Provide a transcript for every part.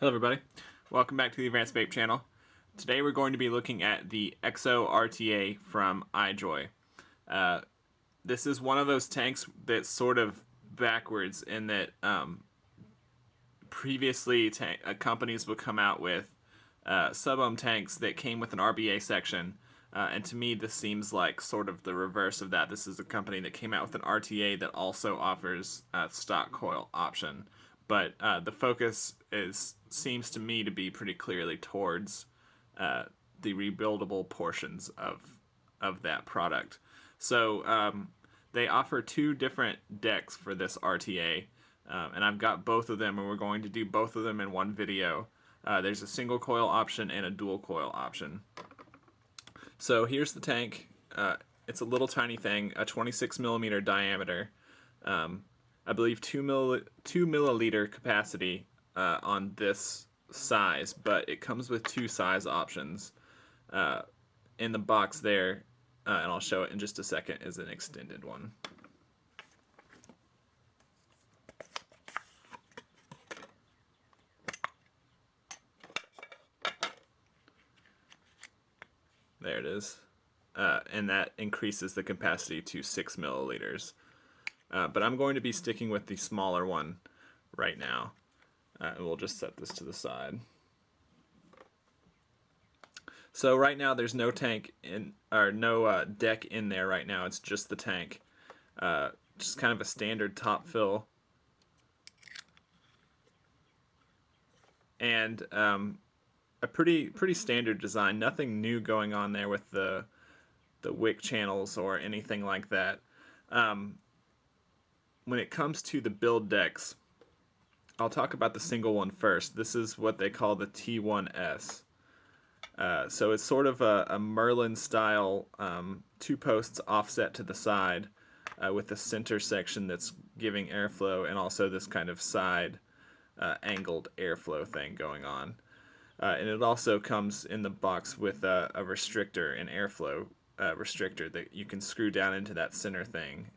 Hello everybody, welcome back to the Advanced Vape channel. Today we're going to be looking at the EXO RTA from IJOY. This is one of those tanks that's sort of backwards in that previously companies would come out with sub-ohm tanks that came with an RBA section, and to me this seems like sort of the reverse of that. This is a company that came out with an RTA that also offers a stock coil option. But the focus seems to me to be pretty clearly towards the rebuildable portions of that product. So they offer two different decks for this RTA, and I've got both of them, and we're going to do both of them in one video. There's a single coil option and a dual coil option. So here's the tank. It's a little tiny thing, a 26 millimeter diameter. I believe 2 milliliter capacity on this size, but it comes with two size options. In the box there, and I'll show it in just a second, is an extended one. There it is. And that increases the capacity to 6 milliliters. But I'm going to be sticking with the smaller one right now. And we'll just set this to the side. So right now there's no tank in, or no deck in there right now. It's just the tank. Just kind of a standard top fill. And a pretty standard design. Nothing new going on there with the Wick channels or anything like that. When it comes to the build decks, I'll talk about the single one first. This is what they call the T1S. So it's sort of a Merlin style, two posts offset to the side with the center section that's giving airflow, and also this kind of side angled airflow thing going on. And it also comes in the box with a restrictor, an airflow restrictor that you can screw down into that center thing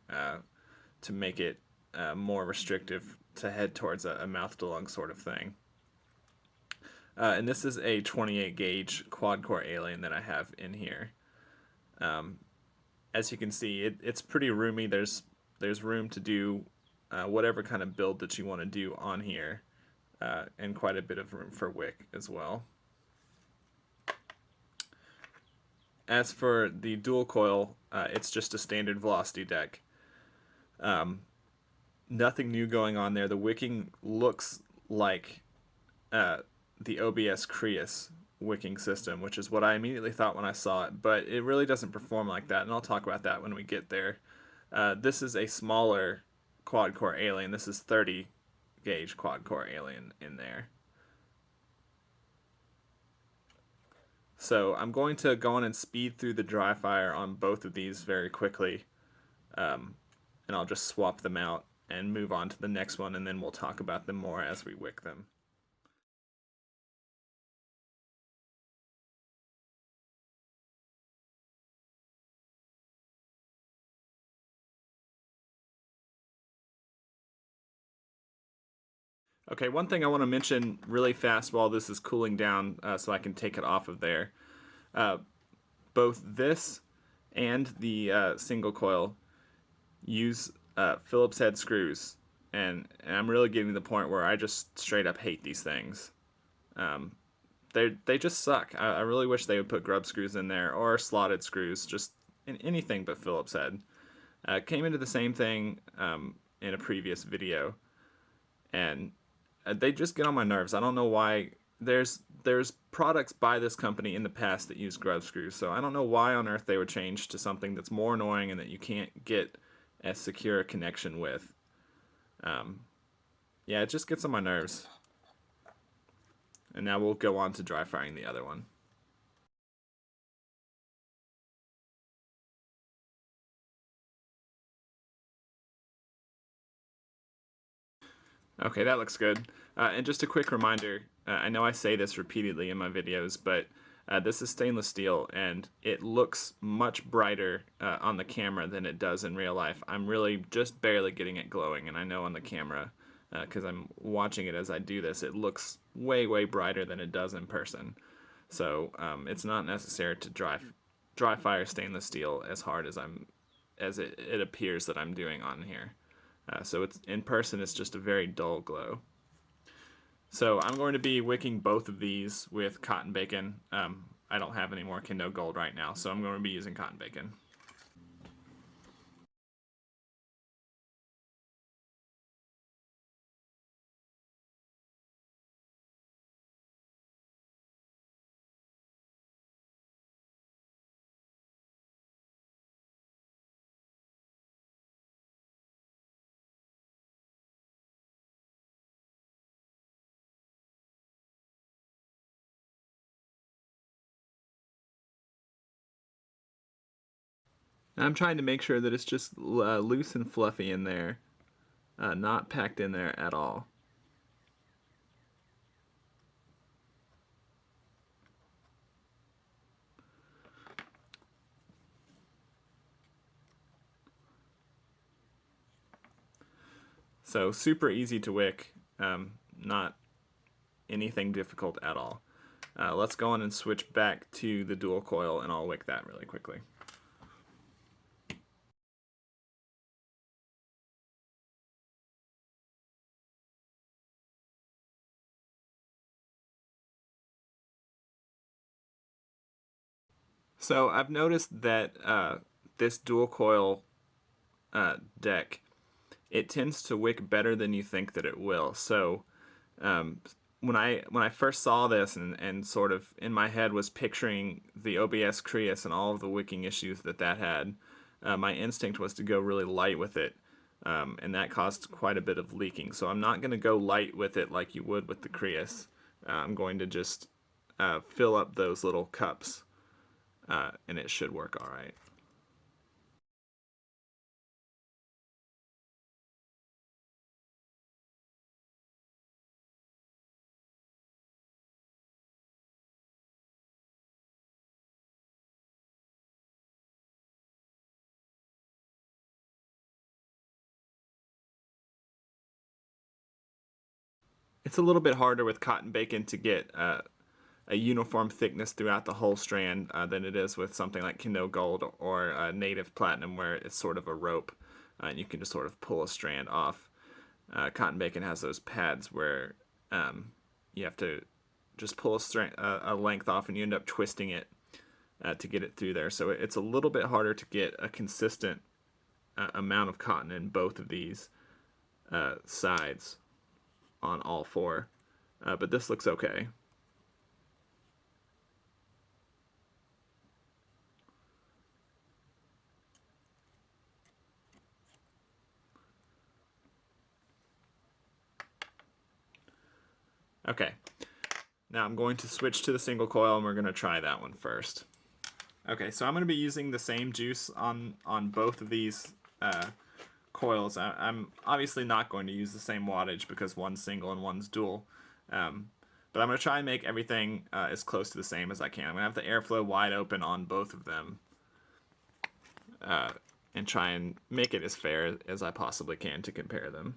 to make it more restrictive to head towards a mouth to lung sort of thing. And this is a 28 gauge quad core alien that I have in here. As you can see, it's pretty roomy. There's room to do whatever kind of build that you want to do on here, and quite a bit of room for wick as well. As for the dual coil, it's just a standard velocity deck. Nothing new going on there. The wicking looks like the OBS Creus wicking system, which is what I immediately thought when I saw it, but it really doesn't perform like that, and I'll talk about that when we get there. This is a smaller quad core alien. This is 30 gauge quad core alien in there. So I'm going to go on and speed through the dry fire on both of these very quickly, and I'll just swap them out and move on to the next one, and then we'll talk about them more as we wick them. Okay, one thing I want to mention really fast while this is cooling down so I can take it off of there. Both this and the single coil use Phillips head screws, and I'm really getting to the point where I just straight up hate these things. They just suck. I really wish they would put grub screws in there, or slotted screws, just in anything but Phillips head. Came into the same thing in a previous video, and they just get on my nerves. I don't know why. There's products by this company in the past that use grub screws, so I don't know why on earth they would change to something that's more annoying and that you can't get as secure a connection with. Yeah, it just gets on my nerves. And now we'll go on to dry firing the other one. Okay, that looks good. And just a quick reminder, I know I say this repeatedly in my videos, but this is stainless steel, and it looks much brighter on the camera than it does in real life. I'm really just barely getting it glowing, and I know on the camera because I'm watching it as I do this. It looks way brighter than it does in person. So it's not necessary to dry fire stainless steel as hard as it appears that I'm doing on here. So it's in person, it's just a very dull glow. So I'm going to be wicking both of these with cotton bacon. I don't have any more Kendo Gold right now, so I'm going to be using cotton bacon. I'm trying to make sure that it's just loose and fluffy in there, not packed in there at all. So super easy to wick, not anything difficult at all. Let's go on and switch back to the dual coil, and I'll wick that really quickly. So I've noticed that this dual coil deck, it tends to wick better than you think that it will. So when I first saw this and sort of in my head was picturing the OBS Creus and all of the wicking issues that had, my instinct was to go really light with it, and that caused quite a bit of leaking. So I'm not going to go light with it like you would with the Creus. I'm going to just fill up those little cups, and it should work all right. It's a little bit harder with cotton bacon to get a uniform thickness throughout the whole strand than it is with something like Kendo Gold or Native Platinum, where it's sort of a rope and you can just sort of pull a strand off. Cotton bacon has those pads where you have to just pull a length off and you end up twisting it to get it through there. So it's a little bit harder to get a consistent amount of cotton in both of these sides on all four. But this looks okay. Okay, now I'm going to switch to the single coil and we're going to try that one first. Okay, so I'm going to be using the same juice on both of these coils. I'm obviously not going to use the same wattage because one's single and one's dual. But I'm going to try and make everything as close to the same as I can. I'm going to have the airflow wide open on both of them and try and make it as fair as I possibly can to compare them.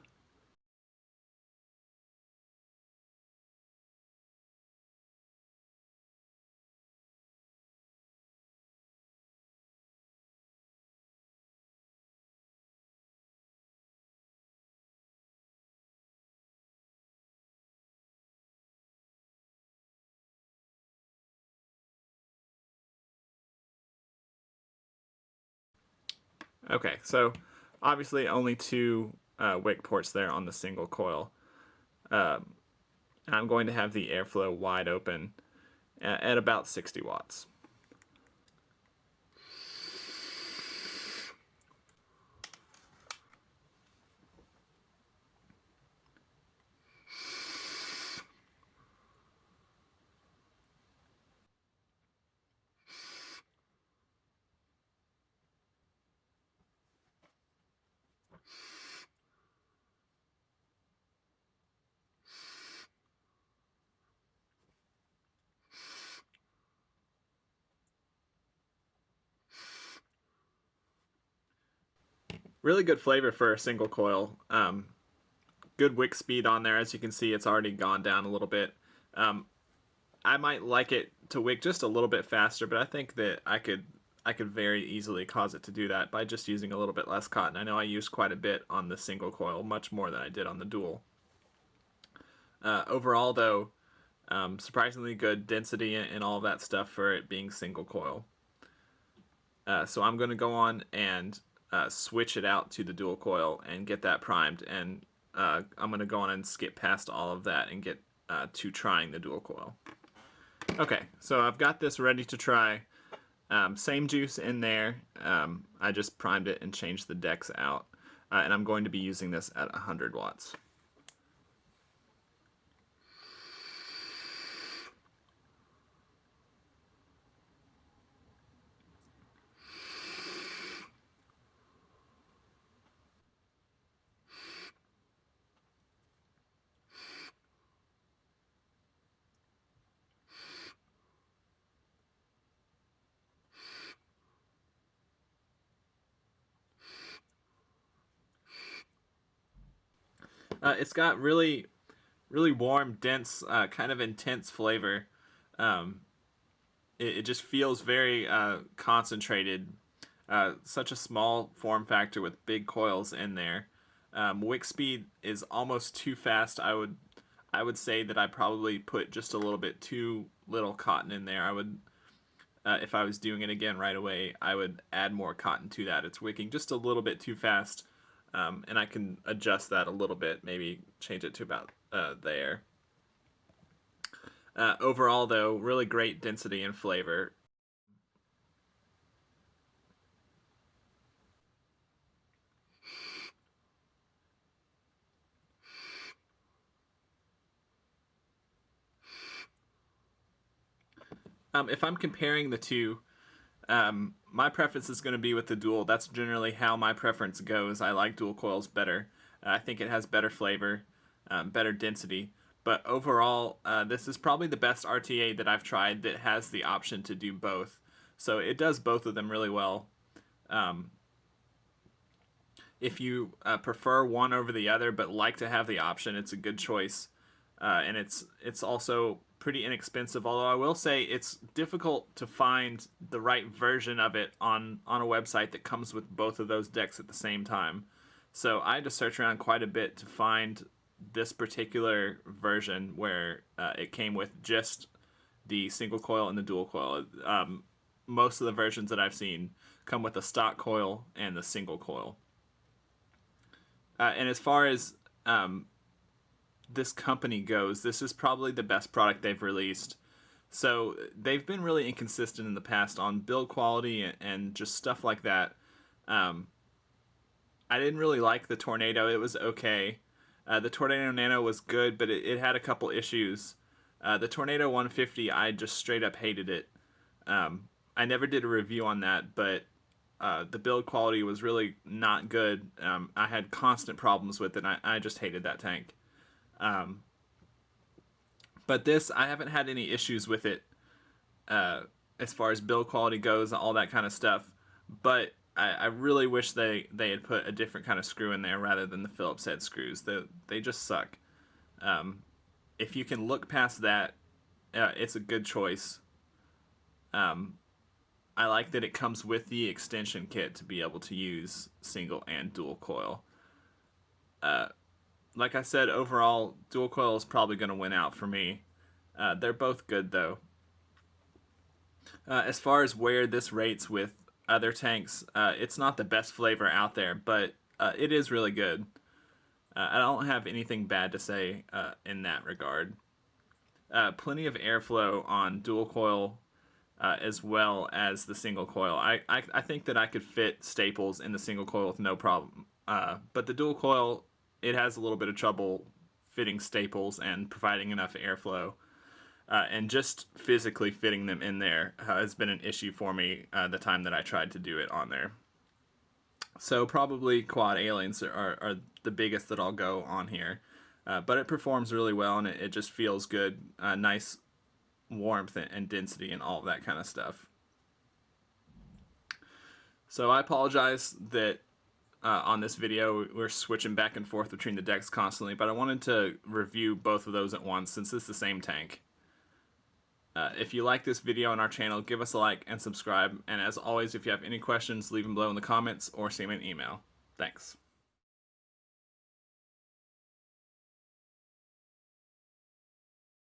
Okay, so obviously only two wick ports there on the single coil. I'm going to have the airflow wide open at about 60 watts. Really good flavor for a single coil. good wick speed on there. As you can see, it's already gone down a little bit. I might like it to wick just a little bit faster, but I think that I could very easily cause it to do that by just using a little bit less cotton. I know I used quite a bit on the single coil, much more than I did on the dual. Overall, though, surprisingly good density and all of that stuff for it being single coil. So I'm going to go on and switch it out to the dual coil and get that primed, and I'm going to go on and skip past all of that and get to trying the dual coil. Okay, so I've got this ready to try. Same juice in there. I just primed it and changed the decks out, and I'm going to be using this at 100 watts. It's got really warm, dense, kind of intense flavor. It just feels very concentrated. Such a small form factor with big coils in there. Wick speed is almost too fast. I would say that I probably put just a little bit too little cotton in there. I would, if I was doing it again right away, I would add more cotton to that. It's wicking just a little bit too fast. And I can adjust that a little bit, maybe change it to about there. Overall, though, really great density and flavor. If I'm comparing the two, my preference is going to be with the dual. That's generally how my preference goes. I like dual coils better. I think it has better flavor, better density. But overall, this is probably the best RTA that I've tried that has the option to do both. So it does both of them really well. If you prefer one over the other but like to have the option, it's a good choice. And it's also pretty inexpensive, although I will say it's difficult to find the right version of it on a website that comes with both of those decks at the same time. So I had to search around quite a bit to find this particular version where it came with just the single coil and the dual coil. Most of the versions that I've seen come with the stock coil and the single coil. And as far as this company goes, this is probably the best product they've released. So they've been really inconsistent in the past on build quality and just stuff like that. I didn't really like the Tornado. It was okay. The Tornado Nano was good, but it had a couple issues. The Tornado 150, I just straight up hated it. I never did a review on that, but the build quality was really not good. I had constant problems with it. I just hated that tank. But this, I haven't had any issues with it as far as build quality goes, all that kind of stuff. But I really wish they had put a different kind of screw in there rather than the Phillips head screws. They just suck. If you can look past that, it's a good choice. I like that it comes with the extension kit to be able to use single and dual coil. Like I said, overall, dual coil is probably going to win out for me. They're both good, though. As far as where this rates with other tanks, it's not the best flavor out there, but it is really good. I don't have anything bad to say in that regard. Plenty of airflow on dual coil as well as the single coil. I think that I could fit staples in the single coil with no problem. But the dual coil, it has a little bit of trouble fitting staples and providing enough airflow. And just physically fitting them in there has been an issue for me the time that I tried to do it on there. So probably quad aliens are the biggest that I'll go on here. But it performs really well, and it just feels good. Nice warmth and density and all of that kind of stuff. So I apologize that on this video. We're switching back and forth between the decks constantly, but I wanted to review both of those at once since it's the same tank. If you like this video on our channel, give us a like and subscribe. And as always, if you have any questions, leave them below in the comments or send me an email. Thanks.